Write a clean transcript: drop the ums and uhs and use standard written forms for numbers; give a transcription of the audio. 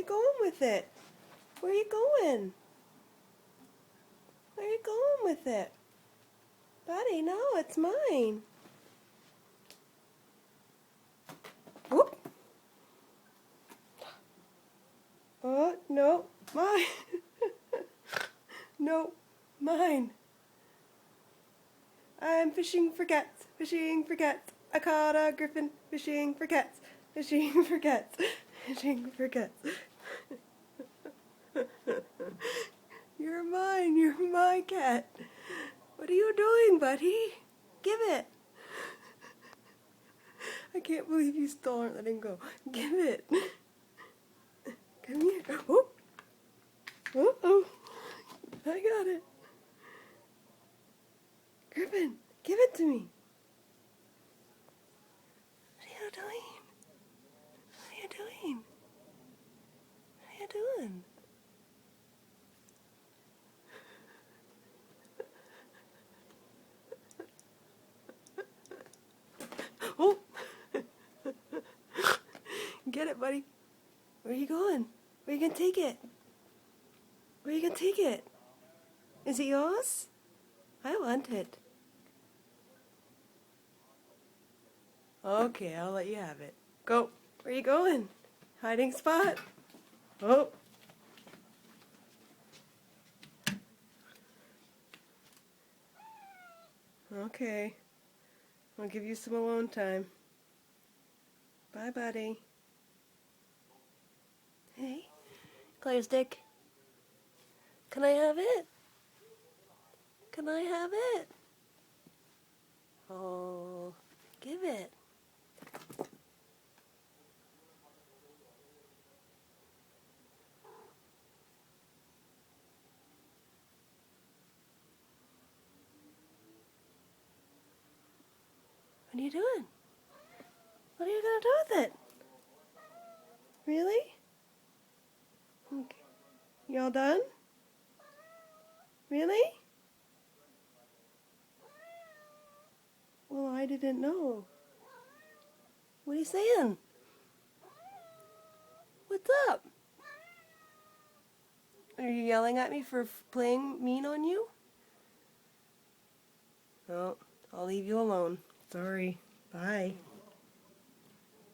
you going with it? Where are you going? Where are you going with it? Buddy, no, it's mine. Whoop. Oh, no, mine. No, mine. I'm fishing for cats, fishing for cats. I caught a griffin, fishing for cats, fishing for cats, fishing for cats. You're mine, you're my cat. What are you doing, buddy? Give it. I can't believe you still aren't letting go. Give it. Come here. Oh, oh, oh. I got it. Griffin, give it to me. What are you doing? What are you doing? What are you doing? Oh! Get it, buddy. Where are you going? Where are you gonna take it? Where are you gonna take it? Is it yours? I want it. Okay, I'll let you have it. Go. Where are you going? Hiding spot? Oh. Okay. I'll give you some alone time. Bye, buddy. Hey, Claire's dick. Can I have it? Can I have it? Oh, give it. What are you doing? What are you gonna do with it? Really? Okay. You all done? Really? Well, I didn't know. What are you saying? What's up? Are you yelling at me for playing mean on you? No, I'll leave you alone. Sorry. Bye.